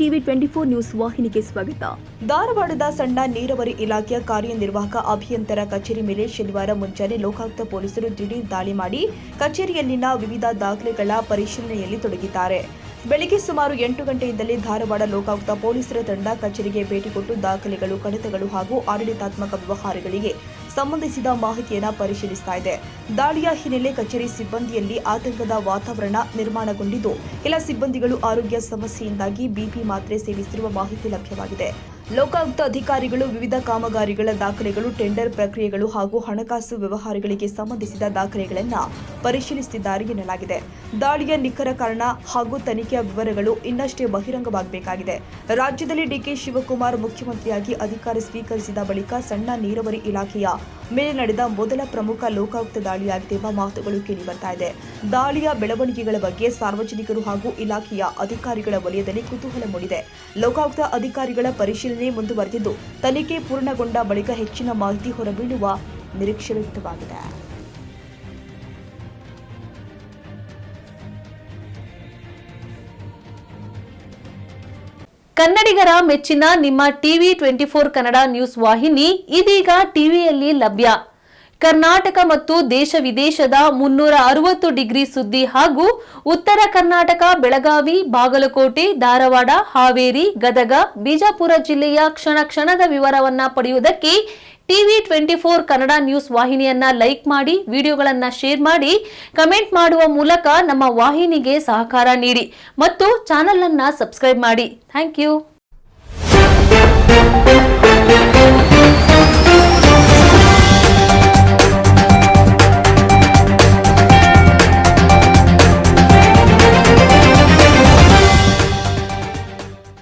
TV 24 news ವಾಹಿನಿಗೆ ಸ್ವಾಗತ. ಧಾರವಾಡದ ಸಣ್ಣ ನೀರಾವರಿ ಇಲಾಖೆಯ ಕಾರ್ಯನಿರ್ವಾಹಕ ಅಭಿಯಂತರ ಕಚೇರಿ ಮೇಲೆ ಶನಿವಾರ ಮುಂಜಾನೆ ಲೋಕಾಯುಕ್ತ ಪೊಲೀಸರು ದಿಢೀರ್ ದಾಳಿ ಮಾಡಿ ಕಚೇರಿಯಲ್ಲಿನ ವಿವಿಧ ದಾಖಲೆಗಳ ಪರಿಶೀಲನೆಯಲ್ಲಿ ತೊಡಗಿದ್ದಾರೆ. ಬೆಳಗ್ಗೆ ಸುಮಾರು 8 ಗಂಟೆಯಿಂದಲೇ ಧಾರವಾಡ ಲೋಕಾಯುಕ್ತ ಪೊಲೀಸರ ತಂಡ ಕಚೇರಿಗೆ ಭೇಟಿ ಕೊಟ್ಟು ದಾಖಲೆಗಳು, ಕಡತಗಳು ಹಾಗೂ ಆಡಳಿತಾತ್ಮಕ ವ್ಯವಹಾರಗಳಿಗೆ ಸಂಬಂಧಿಸಿದ ಮಾಹಿತಿಯನ್ನು ಪರಿಶೀಲಿಸ್ತಾ ಇದೆ. ದಾಳಿಯ ಹಿನ್ನೆಲೆ ಕಚೇರಿ ಸಿಬ್ಬಂದಿಯಲ್ಲಿ ಆತಂಕದ ವಾತಾವರಣ ನಿರ್ಮಾಣಗೊಂಡಿದ್ದು, ಕೆಲ ಸಿಬ್ಬಂದಿಗಳು ಆರೋಗ್ಯ ಸಮಸ್ಯೆಯಿಂದಾಗಿ ಬಿಪಿ ಮಾತ್ರೆ ಸೇವಿಸಿರುವ ಮಾಹಿತಿ ಲಭ್ಯವಾಗಿದೆ. ಲೋಕಾಯುಕ್ತ ಅಧಿಕಾರಿಗಳು ವಿವಿಧ ಕಾಮಗಾರಿಗಳ ದಾಖಲೆಗಳು, ಟೆಂಡರ್ ಪ್ರಕ್ರಿಯೆಗಳು ಹಾಗೂ ಹಣಕಾಸು ವ್ಯವಹಾರಗಳಿಗೆ ಸಂಬಂಧಿಸಿದ ದಾಖಲೆಗಳನ್ನು ಪರಿಶೀಲಿಸುತ್ತಿದ್ದಾರೆ ಎನ್ನಲಾಗಿದೆ. ದಾಳಿಯ ನಿಖರ ಕಾರಣ ಹಾಗೂ ತನಿಖೆಯ ವಿವರಗಳು ಇನ್ನಷ್ಟೇ ಬಹಿರಂಗವಾಗಬೇಕಾಗಿದೆ. ರಾಜ್ಯದಲ್ಲಿ ಡಿಕೆ ಶಿವಕುಮಾರ್ ಮುಖ್ಯಮಂತ್ರಿಯಾಗಿ ಅಧಿಕಾರ ಸ್ವೀಕರಿಸಿದ ಬಳಿಕ ಸಣ್ಣ ನೀರಾವರಿ ಇಲಾಖೆಯ ಮೇಲೆ ನಡೆದ ಮೊದಲ ಪ್ರಮುಖ ಲೋಕಾಯುಕ್ತ ದಾಳಿಯಾಗಿದೆ ಎಂಬ ಮಾತುಗಳು ಕೇಳಿಬರ್ತಾ ಇದೆ. ದಾಳಿಯ ಬೆಳವಣಿಗೆಗಳ ಬಗ್ಗೆ ಸಾರ್ವಜನಿಕರು ಹಾಗೂ ಇಲಾಖೆಯ ಅಧಿಕಾರಿಗಳ ವಲಯದಲ್ಲಿ ಕುತೂಹಲ ಮೂಡಿದೆ. ಲೋಕಾಯುಕ್ತ ಅಧಿಕಾರಿಗಳ ಪರಿಶೀಲನೆ ಮುಂದುವರೆದಿದ್ದು, ತನಿಖೆ ಪೂರ್ಣಗೊಂಡ ಬಳಿಕ ಹೆಚ್ಚಿನ ಮಾಹಿತಿ ಹೊರಬೀಳುವ ನಿರೀಕ್ಷೆ ವ್ಯಕ್ತವಾಗಿದೆ. ಕನ್ನಡಿಗರ ಮೆಚ್ಚಿನ ನಿಮ್ಮ ಟಿವಿ 24 ಕನ್ನಡ ನ್ಯೂಸ್ ವಾಹಿನಿ ಇದೀಗ ಟಿವಿಯಲ್ಲಿ ಲಭ್ಯ. ಕರ್ನಾಟಕ ಮತ್ತು ದೇಶ ವಿದೇಶದ 360 ಡಿಗ್ರಿ ಸುದ್ದಿ ಹಾಗೂ ಉತ್ತರ ಕರ್ನಾಟಕ, ಬೆಳಗಾವಿ, ಬಾಗಲಕೋಟೆ, ಧಾರವಾಡ, ಹಾವೇರಿ, ಗದಗ, ಬಿಜಾಪುರ ಜಿಲ್ಲೆಯ ಕ್ಷಣ ಕ್ಷಣದ ವಿವರವನ್ನ ಪಡೆಯುವುದಕ್ಕೆ ಟಿವಿ 24 ಕನ್ನಡ ನ್ಯೂಸ್ ವಾಹಿನಿಯನ್ನ ಲೈಕ್ ಮಾಡಿ, ವಿಡಿಯೋಗಳನ್ನ ಶೇರ್ ಮಾಡಿ, ಕಮೆಂಟ್ ಮಾಡುವ ಮೂಲಕ ನಮ್ಮ ವಾಹಿನಿಗೆ ಸಹಕಾರ ನೀಡಿ ಮತ್ತು ಚಾನೆಲ್ ಅನ್ನ ಸಬ್ಸ್ಕ್ರೈಬ್ ಮಾಡಿ. Thank you.